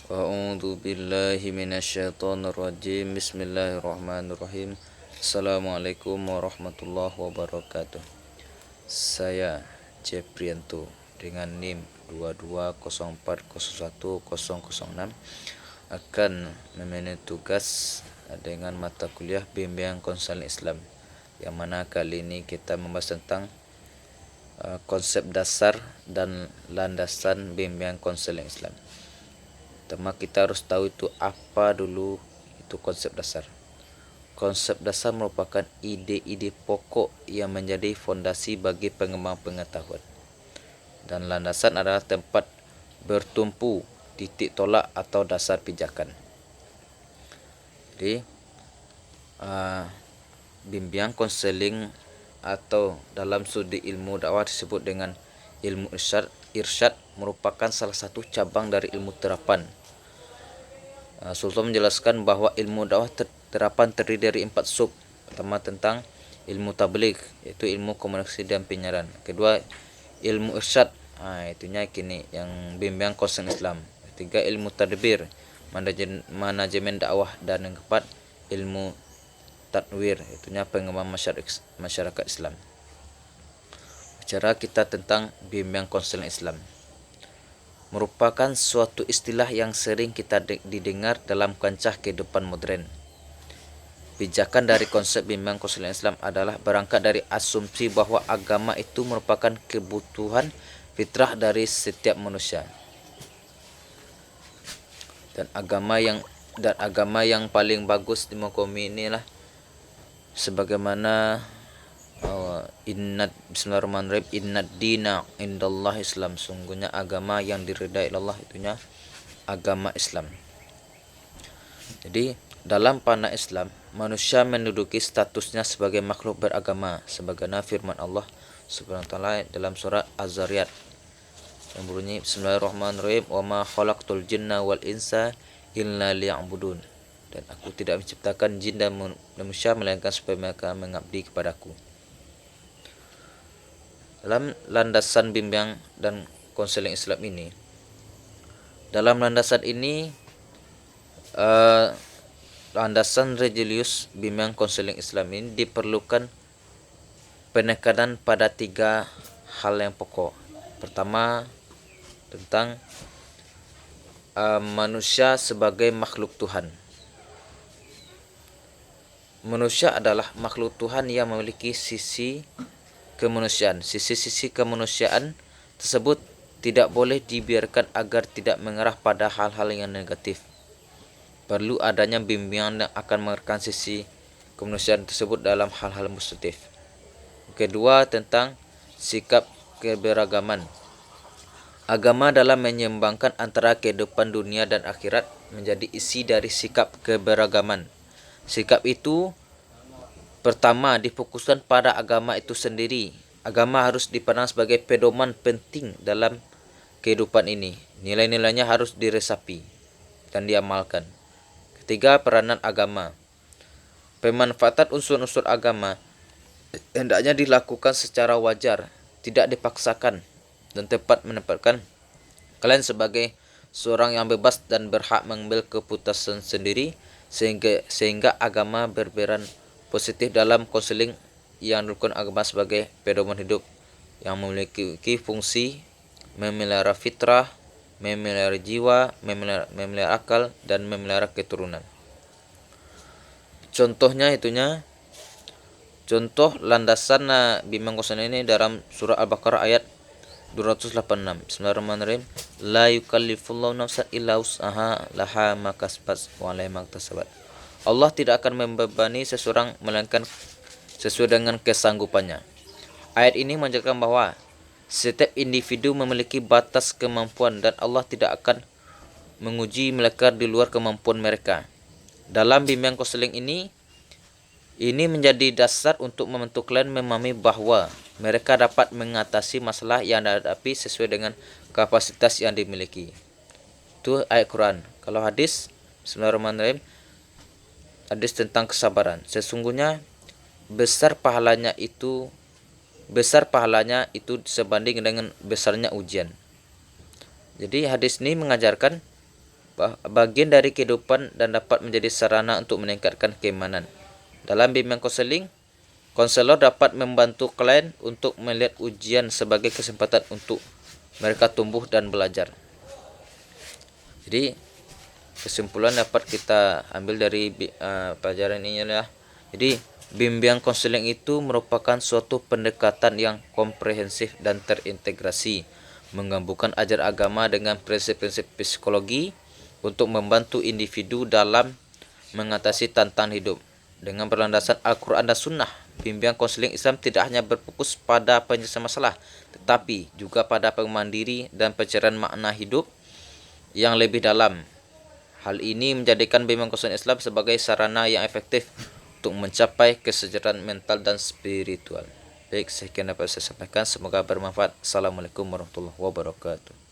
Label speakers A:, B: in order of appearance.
A: A'udzu billahi minasyaitonir rajim. Bismillahirrahmanirrahim. Assalamualaikum warahmatullahi wabarakatuh. Saya Ceprianto dengan NIM 2204010006 akan memenuhi tugas dengan mata kuliah bimbingan konseling Islam, yang mana kali ini kita membahas tentang konsep dasar dan landasan bimbingan konseling Islam. Pertama, kita harus tahu itu apa dulu itu konsep dasar. Konsep dasar merupakan ide-ide pokok yang menjadi fondasi bagi pengembangan pengetahuan. Dan landasan adalah tempat bertumpu titik tolak atau dasar pijakan. Jadi, bimbingan konseling atau dalam studi ilmu dakwah disebut dengan ilmu irsyad merupakan salah satu cabang dari ilmu terapan. Sultan menjelaskan bahwa ilmu dakwah terapan terdiri dari 4 sub. Pertama, tentang ilmu tabligh, yaitu ilmu komunikasi dan penyiaran. Kedua, ilmu irsyad, itunya kini yang bimbingan konseling Islam. Ketiga, ilmu tadbir, manajemen dakwah. Dan yang keempat, ilmu tadwir, itunya pengembangan masyarakat Islam. Bicara kita tentang bimbingan konseling Islam, merupakan suatu istilah yang sering kita didengar dalam kancah kehidupan modern. Pijakan dari konsep bimbingan konseling Islam adalah berangkat dari asumsi bahwa agama itu merupakan kebutuhan fitrah dari setiap manusia. Dan agama yang paling bagus di muka bumi inilah sebagaimana Bismillahirrahmanirrahim, innad dina indallah Islam, sungguhnya agama yang diridai Allah itunya agama Islam. Jadi dalam pandangan Islam, manusia menduduki statusnya sebagai makhluk beragama sebagaimana firman Allah Subhanahu wa taala dalam surah Az-Zariyat yang berbunyi Bismillahirrahmanirrahim, wa ma khalaqtul jinna wal insa illa liya'budun, dan aku tidak menciptakan jin dan manusia melainkan supaya mereka mengabdi kepadaku. Dalam landasan bimbingan dan konseling Islam ini, landasan religius bimbingan konseling Islam ini diperlukan penekanan pada 3 hal yang pokok. Pertama, tentang manusia sebagai makhluk Tuhan. Manusia adalah makhluk Tuhan yang memiliki sisi kemanusiaan. Sisi-sisi kemanusiaan tersebut tidak boleh dibiarkan agar tidak mengarah pada hal-hal yang negatif. Perlu adanya bimbingan yang akan mengarahkan sisi kemanusiaan tersebut dalam hal-hal positif. Kedua, tentang sikap keberagaman. Agama dalam menyeimbangkan antara kehidupan dunia dan akhirat menjadi isi dari sikap keberagaman. Sikap itu pertama difokuskan pada agama itu sendiri. Agama harus dipandang sebagai pedoman penting dalam kehidupan ini. Nilai-nilainya harus diresapi dan diamalkan. Ketiga, peranan agama. Pemanfaatan unsur-unsur agama hendaknya dilakukan secara wajar, tidak dipaksakan, dan tepat menempatkan kalian sebagai seorang yang bebas dan berhak mengambil keputusan sendiri, sehingga agama berperan positif dalam konseling yang mendukung agama sebagai pedoman hidup yang memiliki fungsi memelihara fitrah, memelihara jiwa, memelihara akal, dan memelihara keturunan. Contoh landasan bimbingan konseling ini dalam surah Al-Baqarah ayat 286. Bismillahirrahmanirrahim. La yukallifullahu nafsan illa wus'aha laha ma kasabat wa 'alaiha ma iktasabat. Allah tidak akan membebani seseorang melainkan sesuai dengan kesanggupannya. Ayat ini menjelaskan bahwa setiap individu memiliki batas kemampuan dan Allah tidak akan menguji mereka di luar kemampuan mereka. Dalam bimbingan konseling ini menjadi dasar untuk membentuk kalian memahami bahwa mereka dapat mengatasi masalah yang dihadapi sesuai dengan kapasitas yang dimiliki. Itu ayat Quran. Kalau hadis, Bismillahirrahmanirrahim, hadis tentang kesabaran. Sesungguhnya besar pahalanya itu sebanding dengan besarnya ujian. Jadi hadis ini mengajarkan bagian dari kehidupan dan dapat menjadi sarana untuk meningkatkan keimanan. Dalam bimbingan konseling, konselor dapat membantu klien untuk melihat ujian sebagai kesempatan untuk mereka tumbuh dan belajar. Jadi kesimpulan dapat kita ambil dari pelajaran ini adalah, jadi bimbingan konseling itu merupakan suatu pendekatan yang komprehensif dan terintegrasi, menggabungkan ajar agama dengan prinsip-prinsip psikologi untuk membantu individu dalam mengatasi tantangan hidup. Dengan berlandasan Al-Quran dan Sunnah, bimbingan konseling Islam tidak hanya berfokus pada penyelesaian masalah, tetapi juga pada pengembangan diri dan pencarian makna hidup yang lebih dalam. Hal ini menjadikan bimbingan konseling Islam sebagai sarana yang efektif untuk mencapai kesejahteraan mental dan spiritual. Baik, sekian dapat saya sampaikan. Semoga bermanfaat. Assalamualaikum warahmatullahi wabarakatuh.